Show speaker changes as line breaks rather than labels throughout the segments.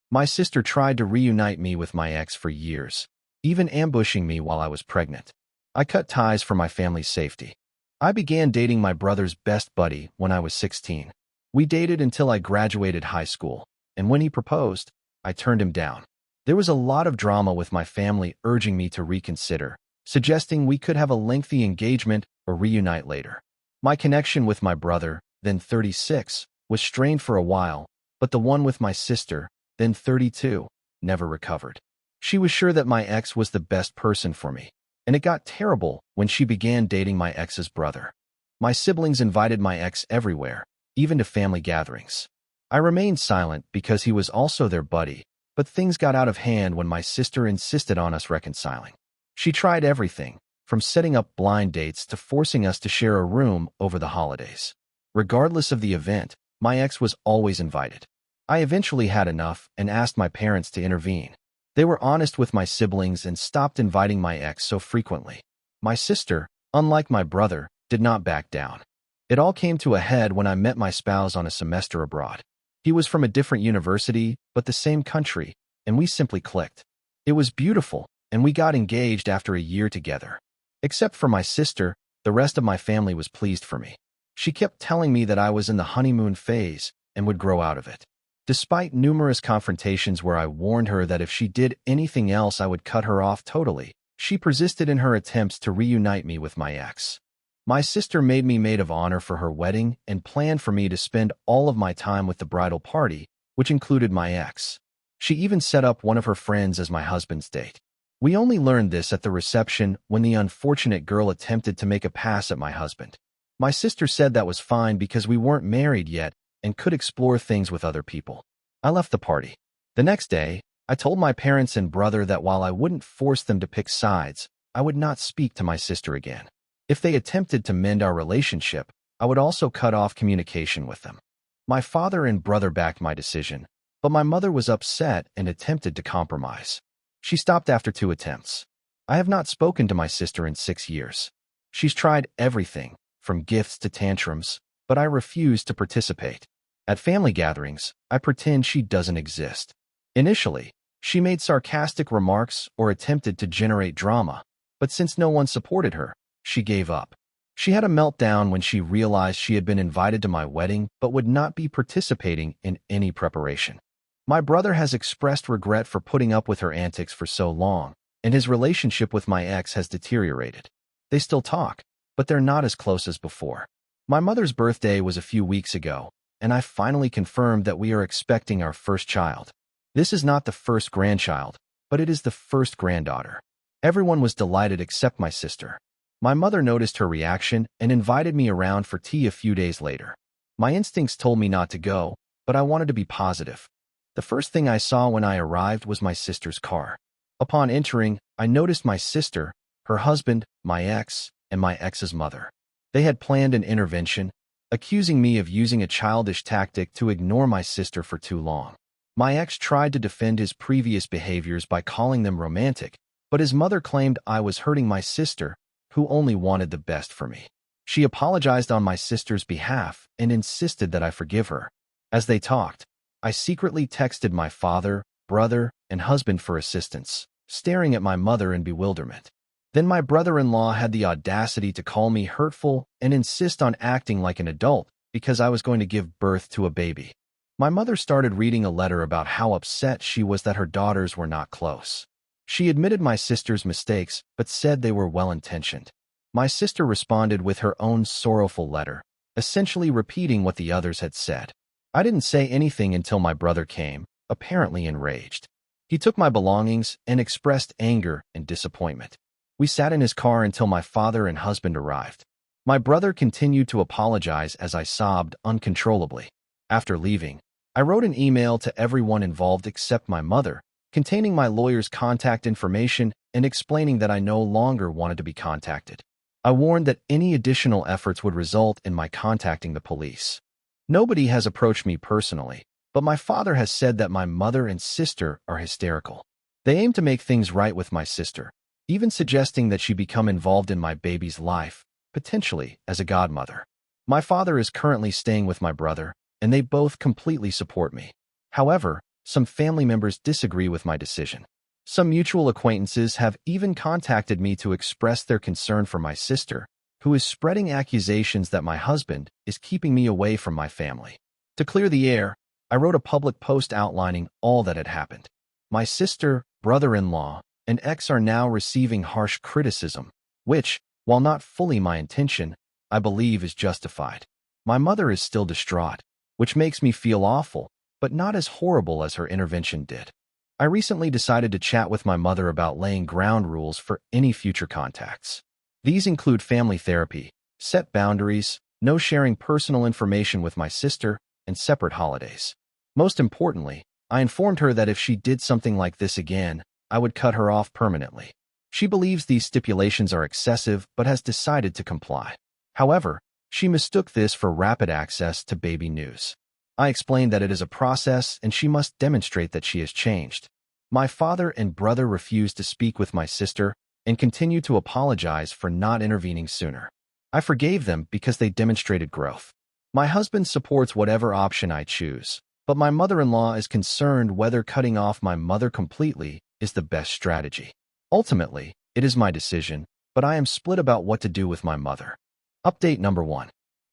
My sister tried to reunite me with my ex for years, even ambushing me while I was pregnant. I cut ties for my family's safety. I began dating my brother's best buddy when I was 16. We dated until I graduated high school, and when he proposed, I turned him down. There was a lot of drama with my family urging me to reconsider, suggesting we could have a lengthy engagement or reunite later. My connection with my brother, then 36, was strained for a while, but the one with my sister, then 32, never recovered. She was sure that my ex was the best person for me, and it got terrible when she began dating my ex's brother. My siblings invited my ex everywhere, even to family gatherings. I remained silent because he was also their buddy, but things got out of hand when my sister insisted on us reconciling. She tried everything, from setting up blind dates to forcing us to share a room over the holidays. Regardless of the event, my ex was always invited. I eventually had enough and asked my parents to intervene. They were honest with my siblings and stopped inviting my ex so frequently. My sister, unlike my brother, did not back down. It all came to a head when I met my spouse on a semester abroad. He was from a different university, but the same country, and we simply clicked. It was beautiful, and we got engaged after a year together. Except for my sister, the rest of my family was pleased for me. She kept telling me that I was in the honeymoon phase and would grow out of it. Despite numerous confrontations where I warned her that if she did anything else I would cut her off totally, she persisted in her attempts to reunite me with my ex. My sister made me maid of honor for her wedding and planned for me to spend all of my time with the bridal party, which included my ex. She even set up one of her friends as my husband's date. We only learned this at the reception when the unfortunate girl attempted to make a pass at my husband. My sister said that was fine because we weren't married yet and could explore things with other people. I left the party. The next day, I told my parents and brother that while I wouldn't force them to pick sides, I would not speak to my sister again. If they attempted to mend our relationship, I would also cut off communication with them. My father and brother backed my decision, but my mother was upset and attempted to compromise. She stopped after 2 attempts. I have not spoken to my sister in 6 years. She's tried everything, from gifts to tantrums, but I refuse to participate. At family gatherings, I pretend she doesn't exist. Initially, she made sarcastic remarks or attempted to generate drama, but since no one supported her, she gave up. She had a meltdown when she realized she had been invited to my wedding but would not be participating in any preparation. My brother has expressed regret for putting up with her antics for so long, and his relationship with my ex has deteriorated. They still talk, but they're not as close as before. My mother's birthday was a few weeks ago, and I finally confirmed that we are expecting our first child. This is not the first grandchild, but it is the first granddaughter. Everyone was delighted except my sister. My mother noticed her reaction and invited me around for tea a few days later. My instincts told me not to go, but I wanted to be positive. The first thing I saw when I arrived was my sister's car. Upon entering, I noticed my sister, her husband, my ex, and my ex's mother. They had planned an intervention, accusing me of using a childish tactic to ignore my sister for too long. My ex tried to defend his previous behaviors by calling them romantic, but his mother claimed I was hurting my sister, who only wanted the best for me. She apologized on my sister's behalf and insisted that I forgive her. As they talked, I secretly texted my father, brother, and husband for assistance, staring at my mother in bewilderment. Then my brother-in-law had the audacity to call me hurtful and insist on acting like an adult because I was going to give birth to a baby. My mother started reading a letter about how upset she was that her daughters were not close. She admitted my sister's mistakes, but said they were well-intentioned. My sister responded with her own sorrowful letter, essentially repeating what the others had said. I didn't say anything until my brother came, apparently enraged. He took my belongings and expressed anger and disappointment. We sat in his car until my father and husband arrived. My brother continued to apologize as I sobbed uncontrollably. After leaving, I wrote an email to everyone involved except my mother, containing my lawyer's contact information and explaining that I no longer wanted to be contacted. I warned that any additional efforts would result in my contacting the police. Nobody has approached me personally, but my father has said that my mother and sister are hysterical. They aim to make things right with my sister, even suggesting that she become involved in my baby's life, potentially as a godmother. My father is currently staying with my brother, and they both completely support me. However, some family members disagree with my decision. Some mutual acquaintances have even contacted me to express their concern for my sister, who is spreading accusations that my husband is keeping me away from my family. To clear the air, I wrote a public post outlining all that had happened. My sister, brother-in-law, and ex are now receiving harsh criticism, which, while not fully my intention, I believe is justified. My mother is still distraught, which makes me feel awful, but not as horrible as her intervention did. I recently decided to chat with my mother about laying ground rules for any future contacts. These include family therapy, set boundaries, no sharing personal information with my sister, and separate holidays. Most importantly, I informed her that if she did something like this again, I would cut her off permanently. She believes these stipulations are excessive but has decided to comply. However, she mistook this for rapid access to baby news. I explained that it is a process and she must demonstrate that she has changed. My father and brother refused to speak with my sister and continued to apologize for not intervening sooner. I forgave them because they demonstrated growth. My husband supports whatever option I choose, but my mother-in-law is concerned whether cutting off my mother completely is the best strategy. Ultimately, it is my decision, but I am split about what to do with my mother. Update number 1.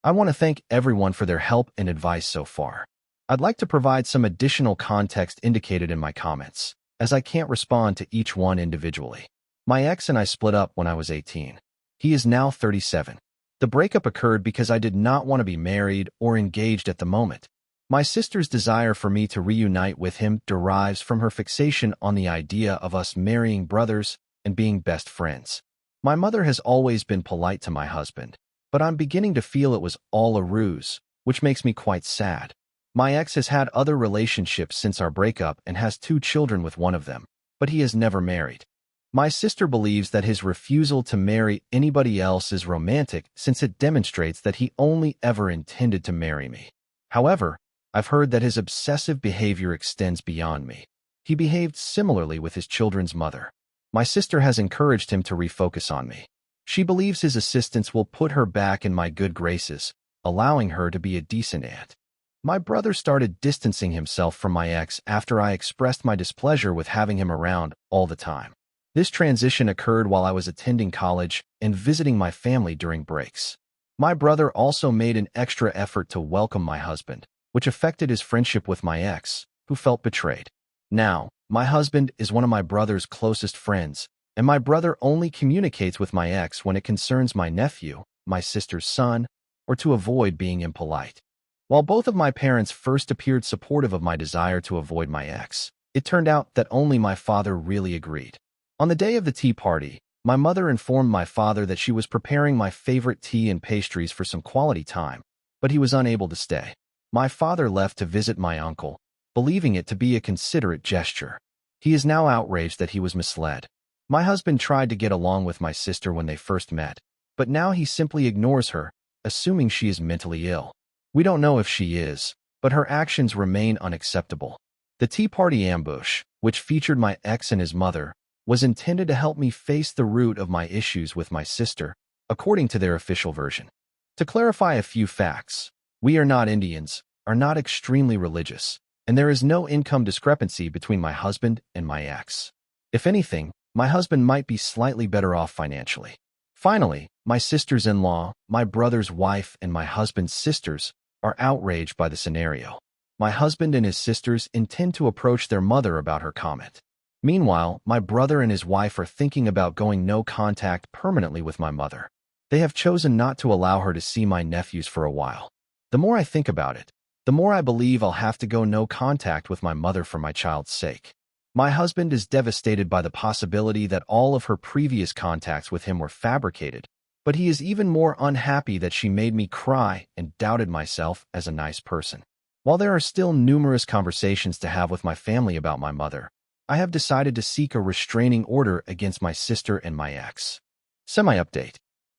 I want to thank everyone for their help and advice so far. I'd like to provide some additional context indicated in my comments, as I can't respond to each one individually. My ex and I split up when I was 18. He is now 37. The breakup occurred because I did not want to be married or engaged at the moment. My sister's desire for me to reunite with him derives from her fixation on the idea of us marrying brothers and being best friends. My mother has always been polite to my husband, but I'm beginning to feel it was all a ruse, which makes me quite sad. My ex has had other relationships since our breakup and has 2 children with one of them, but he has never married. My sister believes that his refusal to marry anybody else is romantic since it demonstrates that he only ever intended to marry me. However, I've heard that his obsessive behavior extends beyond me. He behaved similarly with his children's mother. My sister has encouraged him to refocus on me. She believes his assistance will put her back in my good graces, allowing her to be a decent aunt. My brother started distancing himself from my ex after I expressed my displeasure with having him around all the time. This transition occurred while I was attending college and visiting my family during breaks. My brother also made an extra effort to welcome my husband, which affected his friendship with my ex, who felt betrayed. Now, my husband is one of my brother's closest friends, and my brother only communicates with my ex when it concerns my nephew, my sister's son, or to avoid being impolite. While both of my parents first appeared supportive of my desire to avoid my ex, it turned out that only my father really agreed. On the day of the tea party, my mother informed my father that she was preparing my favorite tea and pastries for some quality time, but he was unable to stay. My father left to visit my uncle, believing it to be a considerate gesture. He is now outraged that he was misled. My husband tried to get along with my sister when they first met, but now he simply ignores her, assuming she is mentally ill. We don't know if she is, but her actions remain unacceptable. The tea party ambush, which featured my ex and his mother, was intended to help me face the root of my issues with my sister, according to their official version. To clarify a few facts, we are not Indians, are not extremely religious, and there is no income discrepancy between my husband and my ex. If anything, my husband might be slightly better off financially. Finally, my sisters-in-law, my brother's wife, and my husband's sisters are outraged by the scenario. My husband and his sisters intend to approach their mother about her comment. Meanwhile, my brother and his wife are thinking about going no contact permanently with my mother. They have chosen not to allow her to see my nephews for a while. The more I think about it, the more I believe I'll have to go no contact with my mother for my child's sake. My husband is devastated by the possibility that all of her previous contacts with him were fabricated, but he is even more unhappy that she made me cry and doubted myself as a nice person. While there are still numerous conversations to have with my family about my mother, I have decided to seek a restraining order against my sister and my ex. Semi-update.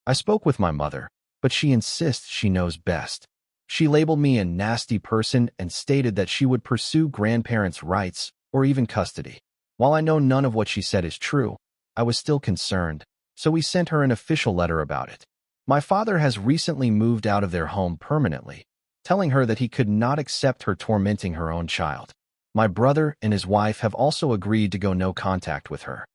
I spoke with my mother, but she insists she knows best. She labeled me a nasty person and stated that she would pursue grandparents' rights or even custody. While I know none of what she said is true, I was still concerned, so we sent her an official letter about it. My father has recently moved out of their home permanently, telling her that he could not accept her tormenting her own child. My brother and his wife have also agreed to go no contact with her.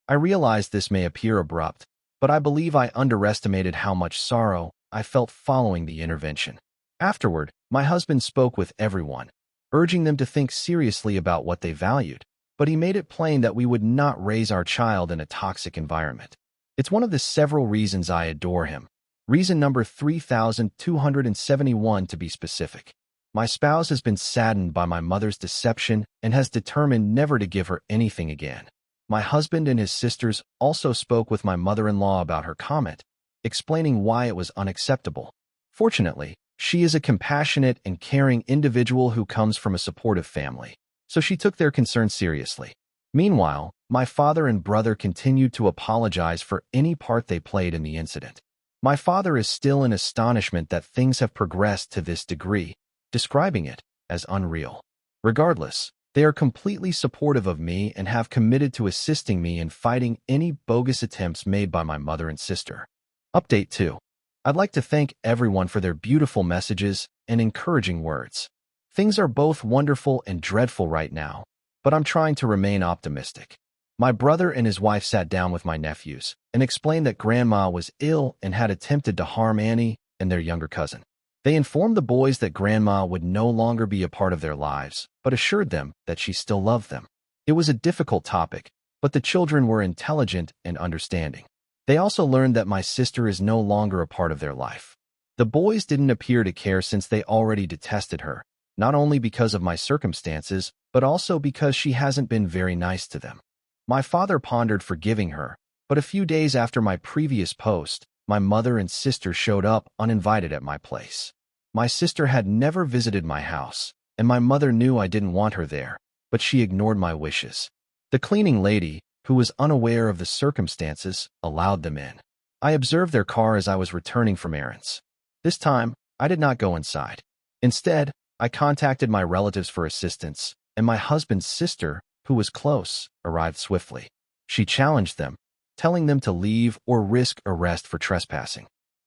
I realize this may appear abrupt, but I believe I underestimated how much sorrow I felt following the intervention. Afterward, my husband spoke with everyone, urging them to think seriously about what they valued, but he made it plain that we would not raise our child in a toxic environment. It's one of the several reasons I adore him. Reason number 3271 to be specific. My spouse has been saddened by my mother's deception and has determined never to give her anything again. My husband and his sisters also spoke with my mother-in-law about her comment, explaining why it was unacceptable. Fortunately, she is a compassionate and caring individual who comes from a supportive family, so she took their concerns seriously. Meanwhile, my father and brother continued to apologize for any part they played in the incident. My father is still in astonishment that things have progressed to this degree, describing it as unreal. Regardless, they are completely supportive of me and have committed to assisting me in fighting any bogus attempts made by my mother and sister. Update 2. I'd like to thank everyone for their beautiful messages and encouraging words. Things are both wonderful and dreadful right now, but I'm trying to remain optimistic. My brother and his wife sat down with my nephews and explained that Grandma was ill and had attempted to harm Annie and their younger cousin. They informed the boys that Grandma would no longer be a part of their lives, but assured them that she still loved them. It was a difficult topic, but the children were intelligent and understanding. They also learned that my sister is no longer a part of their life. The boys didn't appear to care since they already detested her, not only because of my circumstances, but also because she hasn't been very nice to them. My father pondered forgiving her, but a few days after my previous post, my mother and sister showed up uninvited at my place. My sister had never visited my house, and my mother knew I didn't want her there, but she ignored my wishes. The cleaning lady, who was unaware of the circumstances, allowed them in. I observed their car as I was returning from errands. This time, I did not go inside. Instead, I contacted my relatives for assistance, and my husband's sister, who was close, arrived swiftly. She challenged them, telling them to leave or risk arrest for trespassing.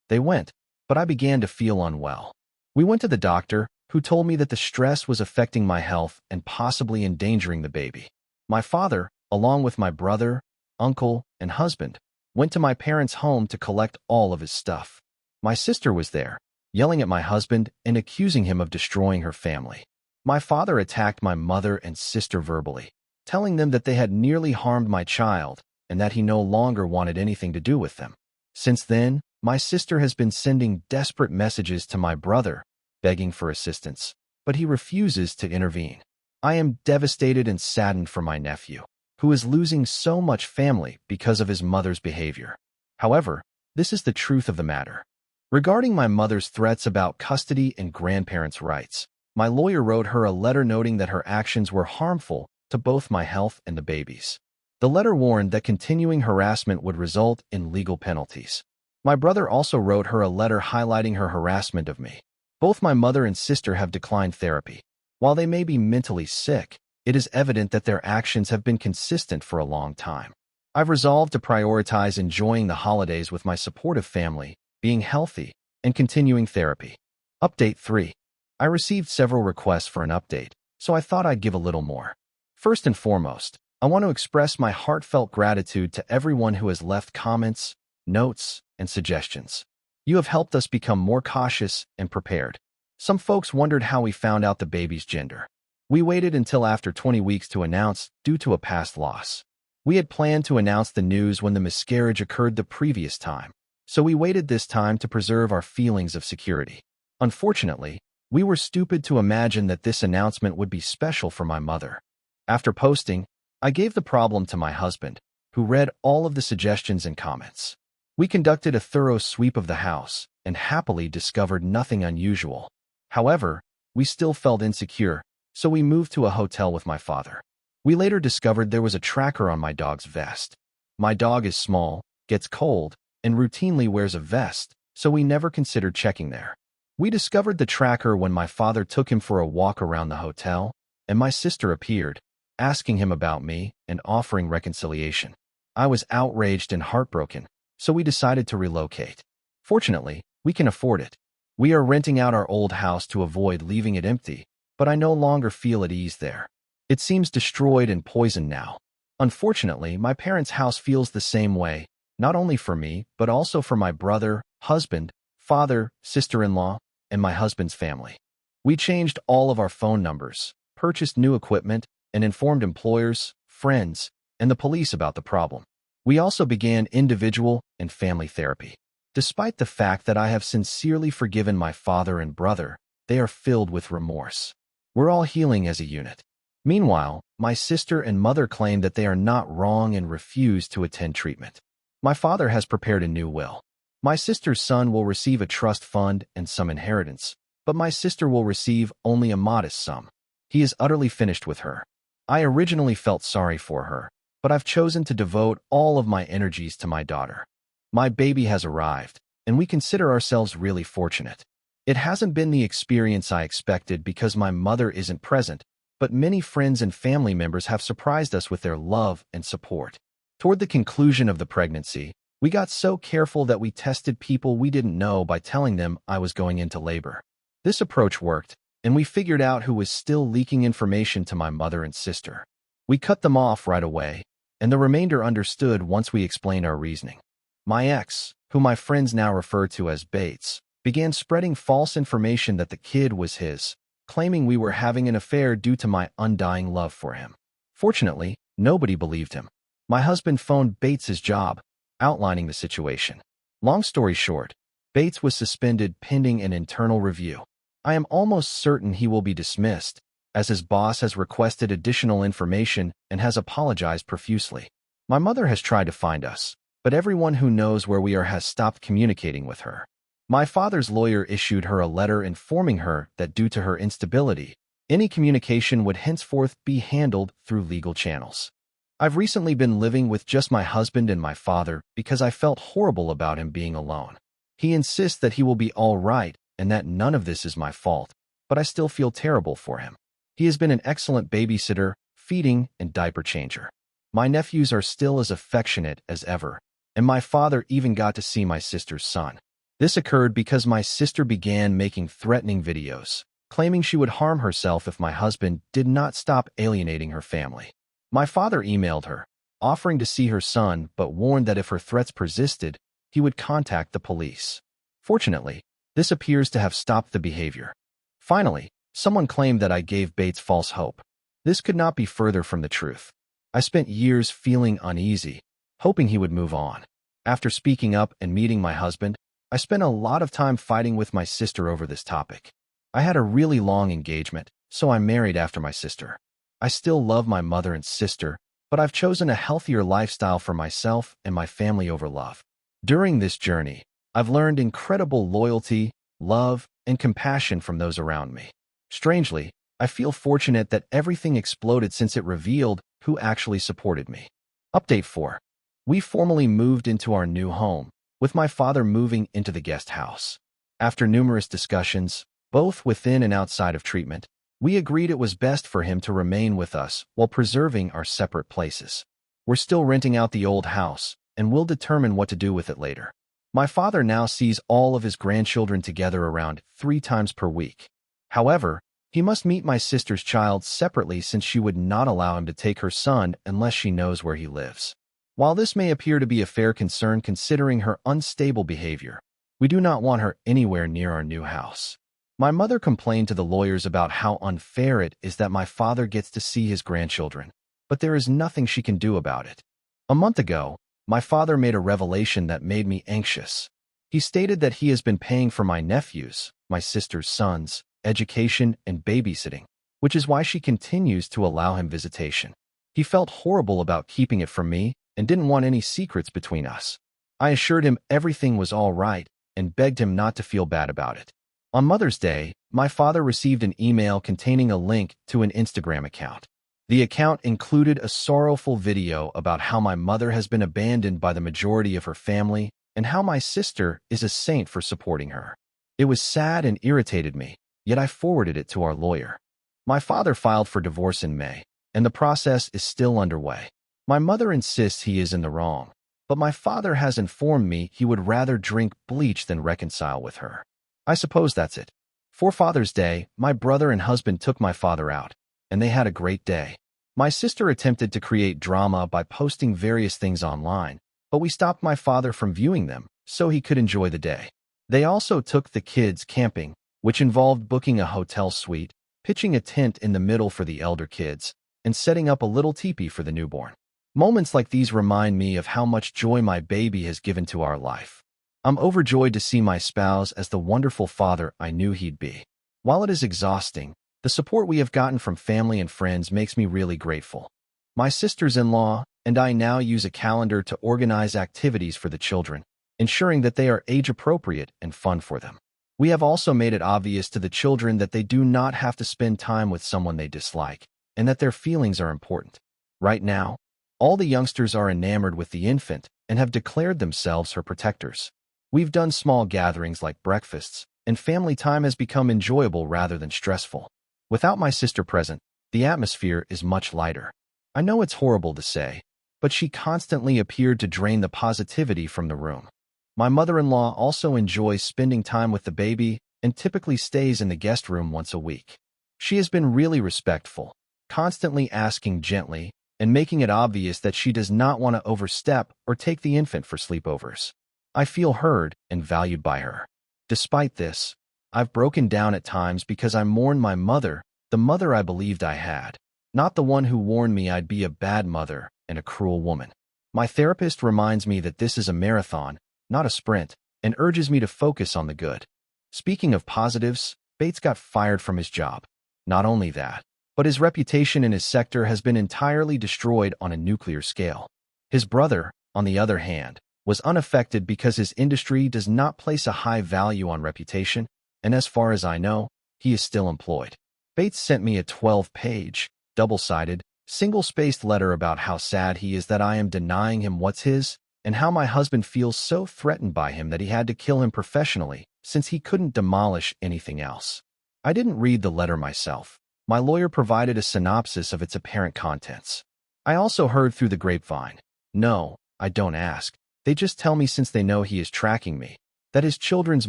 They went, but I began to feel unwell. We went to the doctor, who told me that the stress was affecting my health and possibly endangering the baby. My father, along with my brother, uncle, and husband, went to my parents' home to collect all of his stuff. My sister was there, yelling at my husband and accusing him of destroying her family. My father attacked my mother and sister verbally, telling them that they had nearly harmed my child and that he no longer wanted anything to do with them. Since then, my sister has been sending desperate messages to my brother, begging for assistance, but he refuses to intervene. I am devastated and saddened for my nephew, who is losing so much family because of his mother's behavior. However, this is the truth of the matter. Regarding my mother's threats about custody and grandparents' rights, my lawyer wrote her a letter noting that her actions were harmful to both my health and the baby's. The letter warned that continuing harassment would result in legal penalties. My brother also wrote her a letter highlighting her harassment of me. Both my mother and sister have declined therapy. While they may be mentally sick, it is evident that their actions have been consistent for a long time. I've resolved to prioritize enjoying the holidays with my supportive family, being healthy, and continuing therapy. Update 3. I received several requests for an update, so I thought I'd give a little more. First and foremost, I want to express my heartfelt gratitude to everyone who has left comments, notes, and suggestions. You have helped us become more cautious and prepared. Some folks wondered how we found out the baby's gender. We waited until after 20 weeks to announce due to a past loss. We had planned to announce the news when the miscarriage occurred the previous time, so we waited this time to preserve our feelings of security. Unfortunately, we were stupid to imagine that this announcement would be special for my mother. After posting, I gave the problem to my husband, who read all of the suggestions and comments. We conducted a thorough sweep of the house and happily discovered nothing unusual. However, we still felt insecure, so we moved to a hotel with my father. We later discovered there was a tracker on my dog's vest. My dog is small, gets cold, and routinely wears a vest, so we never considered checking there. We discovered the tracker when my father took him for a walk around the hotel, and my sister appeared, asking him about me and offering reconciliation. I was outraged and heartbroken, so we decided to relocate. Fortunately, we can afford it. We are renting out our old house to avoid leaving it empty, but I no longer feel at ease there. It seems destroyed and poisoned now. Unfortunately, my parents' house feels the same way, not only for me, but also for my brother, husband, father, sister-in-law, and my husband's family. We changed all of our phone numbers, purchased new equipment, and informed employers, friends, and the police about the problem. We also began individual and family therapy. Despite the fact that I have sincerely forgiven my father and brother, they are filled with remorse. We're all healing as a unit. Meanwhile, my sister and mother claim that they are not wrong and refuse to attend treatment. My father has prepared a new will. My sister's son will receive a trust fund and some inheritance, but my sister will receive only a modest sum. He is utterly finished with her. I originally felt sorry for her, but I've chosen to devote all of my energies to my daughter. My baby has arrived, and we consider ourselves really fortunate. It hasn't been the experience I expected because my mother isn't present, but many friends and family members have surprised us with their love and support. Toward the conclusion of the pregnancy, we got so careful that we tested people we didn't know by telling them I was going into labor. This approach worked, and we figured out who was still leaking information to my mother and sister. We cut them off right away, and the remainder understood once we explained our reasoning. My ex, who my friends now refer to as Bates, began spreading false information that the kid was his, claiming we were having an affair due to my undying love for him. Fortunately, nobody believed him. My husband phoned Bates's job, outlining the situation. Long story short, Bates was suspended pending an internal review. I am almost certain he will be dismissed, as his boss has requested additional information and has apologized profusely. My mother has tried to find us, but everyone who knows where we are has stopped communicating with her. My father's lawyer issued her a letter informing her that due to her instability, any communication would henceforth be handled through legal channels. I've recently been living with just my husband and my father because I felt horrible about him being alone. He insists that he will be all right and that none of this is my fault, but I still feel terrible for him. He has been an excellent babysitter, feeding, and diaper changer. My nephews are still as affectionate as ever, and my father even got to see my sister's son. This occurred because my sister began making threatening videos, claiming she would harm herself if my husband did not stop alienating her family. My father emailed her, offering to see her son, but warned that if her threats persisted, he would contact the police. Fortunately, this appears to have stopped the behavior. Finally, someone claimed that I gave Bates false hope. This could not be further from the truth. I spent years feeling uneasy, hoping he would move on. After speaking up and meeting my husband, I spent a lot of time fighting with my sister over this topic. I had a really long engagement, so I married after my sister. I still love my mother and sister, but I've chosen a healthier lifestyle for myself and my family over love. During this journey, I've learned incredible loyalty, love, and compassion from those around me. Strangely, I feel fortunate that everything exploded since it revealed who actually supported me. Update 4. We formally moved into our new home, with my father moving into the guest house. After numerous discussions, both within and outside of treatment, we agreed it was best for him to remain with us while preserving our separate places. We're still renting out the old house, and we'll determine what to do with it later. My father now sees all of his grandchildren together around 3 times per week. However, he must meet my sister's child separately since she would not allow him to take her son unless she knows where he lives. While this may appear to be a fair concern considering her unstable behavior, we do not want her anywhere near our new house. My mother complained to the lawyers about how unfair it is that my father gets to see his grandchildren, but there is nothing she can do about it. A month ago, my father made a revelation that made me anxious. He stated that he has been paying for my nephews, my sister's sons, education, and babysitting, which is why she continues to allow him visitation. He felt horrible about keeping it from me and didn't want any secrets between us. I assured him everything was all right and begged him not to feel bad about it. On Mother's Day, my father received an email containing a link to an Instagram account. The account included a sorrowful video about how my mother has been abandoned by the majority of her family and how my sister is a saint for supporting her. It was sad and irritated me, yet I forwarded it to our lawyer. My father filed for divorce in May, and the process is still underway. My mother insists he is in the wrong, but my father has informed me he would rather drink bleach than reconcile with her. I suppose that's it. For Father's Day, my brother and husband took my father out, and they had a great day. My sister attempted to create drama by posting various things online, but we stopped my father from viewing them so he could enjoy the day. They also took the kids camping, which involved booking a hotel suite, pitching a tent in the middle for the elder kids, and setting up a little teepee for the newborn. Moments like these remind me of how much joy my baby has given to our life. I'm overjoyed to see my spouse as the wonderful father I knew he'd be. While it is exhausting, the support we have gotten from family and friends makes me really grateful. My sisters-in-law and I now use a calendar to organize activities for the children, ensuring that they are age-appropriate and fun for them. We have also made it obvious to the children that they do not have to spend time with someone they dislike, and that their feelings are important. Right now, all the youngsters are enamored with the infant and have declared themselves her protectors. We've done small gatherings like breakfasts, and family time has become enjoyable rather than stressful. Without my sister present, the atmosphere is much lighter. I know it's horrible to say, but she constantly appeared to drain the positivity from the room. My mother-in-law also enjoys spending time with the baby and typically stays in the guest room once a week. She has been really respectful, constantly asking gently and making it obvious that she does not want to overstep or take the infant for sleepovers. I feel heard and valued by her. Despite this, I've broken down at times because I mourn my mother, the mother I believed I had, not the one who warned me I'd be a bad mother and a cruel woman. My therapist reminds me that this is a marathon, not a sprint, and urges me to focus on the good. Speaking of positives, Bates got fired from his job. Not only that, but his reputation in his sector has been entirely destroyed on a nuclear scale. His brother, on the other hand, was unaffected because his industry does not place a high value on reputation, and as far as I know, he is still employed. Bates sent me a 12-page, double-sided, single-spaced letter about how sad he is that I am denying him what's his, and how my husband feels so threatened by him that he had to kill him professionally since he couldn't demolish anything else. I didn't read the letter myself. My lawyer provided a synopsis of its apparent contents. I also heard through the grapevine. No, I don't ask. They just tell me since they know he is tracking me, that his children's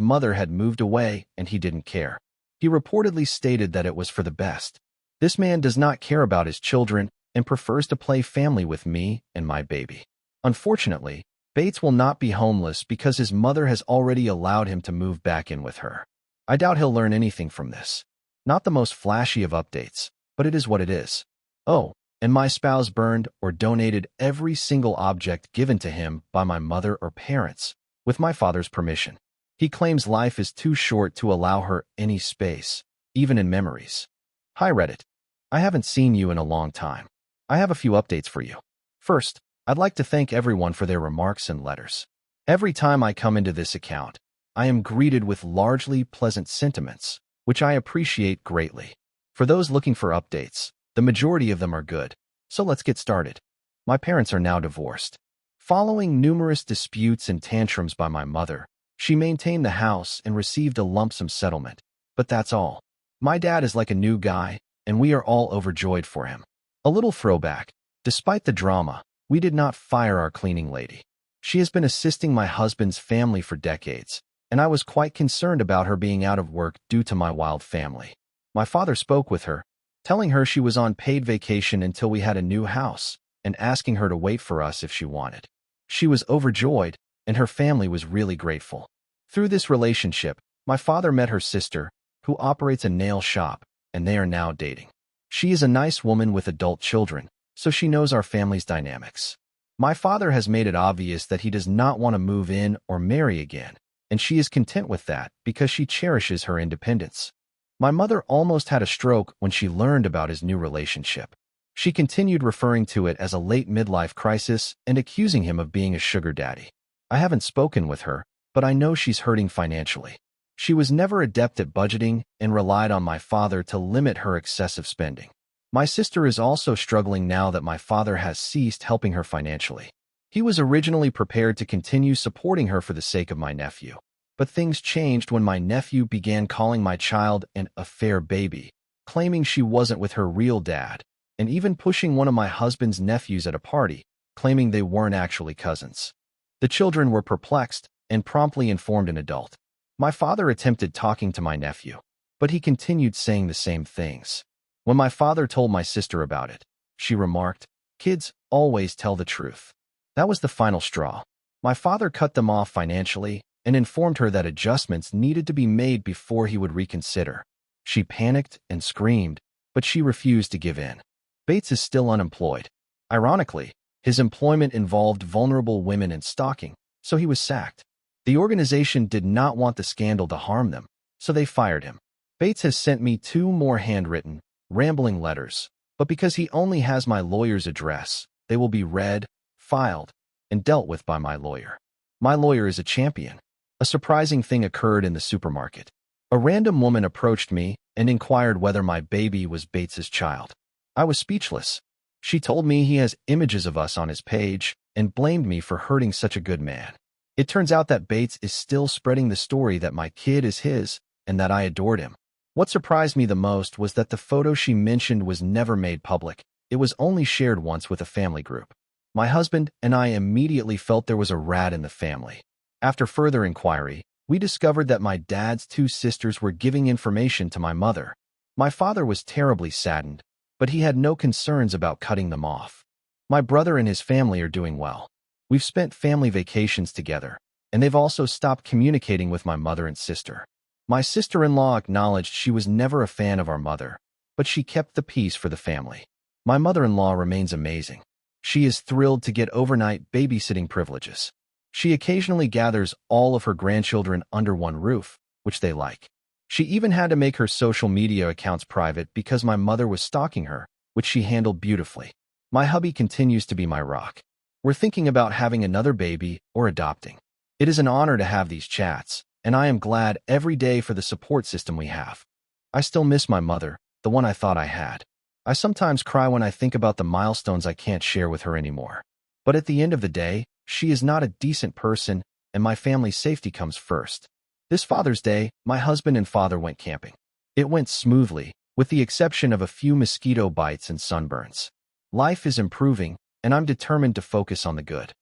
mother had moved away and he didn't care. He reportedly stated that it was for the best. This man does not care about his children and prefers to play family with me and my baby. Unfortunately, Bates will not be homeless because his mother has already allowed him to move back in with her. I doubt he'll learn anything from this. Not the most flashy of updates, but it is what it is. Oh, and my spouse burned or donated every single object given to him by my mother or parents, with my father's permission. He claims life is too short to allow her any space, even in memories. Hi Reddit. I haven't seen you in a long time. I have a few updates for you. First, I'd like to thank everyone for their remarks and letters. Every time I come into this account, I am greeted with largely pleasant sentiments, which I appreciate greatly. For those looking for updates, the majority of them are good. So let's get started. My parents are now divorced. Following numerous disputes and tantrums by my mother, she maintained the house and received a lump sum settlement. But that's all. My dad is like a new guy, and we are all overjoyed for him. A little throwback. Despite the drama, we did not fire our cleaning lady. She has been assisting my husband's family for decades, and I was quite concerned about her being out of work due to my wild family. My father spoke with her, telling her she was on paid vacation until we had a new house, and asking her to wait for us if she wanted. She was overjoyed, and her family was really grateful. Through this relationship, my father met her sister, who operates a nail shop, and they are now dating. She is a nice woman with adult children, so she knows our family's dynamics. My father has made it obvious that he does not want to move in or marry again, and she is content with that because she cherishes her independence. My mother almost had a stroke when she learned about his new relationship. She continued referring to it as a late midlife crisis and accusing him of being a sugar daddy. I haven't spoken with her, but I know she's hurting financially. She was never adept at budgeting and relied on my father to limit her excessive spending. My sister is also struggling now that my father has ceased helping her financially. He was originally prepared to continue supporting her for the sake of my nephew. But things changed when my nephew began calling my child an affair baby, claiming she wasn't with her real dad, and even pushing one of my husband's nephews at a party, claiming they weren't actually cousins. The children were perplexed and promptly informed an adult. My father attempted talking to my nephew, but he continued saying the same things. When my father told my sister about it, she remarked. Kids always tell the truth. That was the final straw. My father cut them off financially and informed her that adjustments needed to be made before he would reconsider. She panicked and screamed, but she refused to give in. Bates is still unemployed. Ironically, his employment involved vulnerable women and stalking, so he was sacked. The organization did not want the scandal to harm them, so they fired him. Bates has sent me 2 more handwritten, rambling letters, but because he only has my lawyer's address, they will be read, filed, and dealt with by my lawyer. My lawyer is a champion. A surprising thing occurred in the supermarket. A random woman approached me and inquired whether my baby was Bates's child. I was speechless. She told me he has images of us on his page and blamed me for hurting such a good man. It turns out that Bates is still spreading the story that my kid is his and that I adored him. What surprised me the most was that the photo she mentioned was never made public. It was only shared once with a family group. My husband and I immediately felt there was a rat in the family. After further inquiry, we discovered that my dad's 2 sisters were giving information to my mother. My father was terribly saddened, but he had no concerns about cutting them off. My brother and his family are doing well. We've spent family vacations together, and they've also stopped communicating with my mother and sister. My sister-in-law acknowledged she was never a fan of our mother, but she kept the peace for the family. My mother-in-law remains amazing. She is thrilled to get overnight babysitting privileges. She occasionally gathers all of her grandchildren under one roof, which they like. She even had to make her social media accounts private because my mother was stalking her, which she handled beautifully. My hubby continues to be my rock. We're thinking about having another baby or adopting. It is an honor to have these chats, and I am glad every day for the support system we have. I still miss my mother, the one I thought I had. I sometimes cry when I think about the milestones I can't share with her anymore. But at the end of the day, she is not a decent person, and my family's safety comes first. This Father's Day, my husband and father went camping. It went smoothly, with the exception of a few mosquito bites and sunburns. Life is improving, and I'm determined to focus on the good.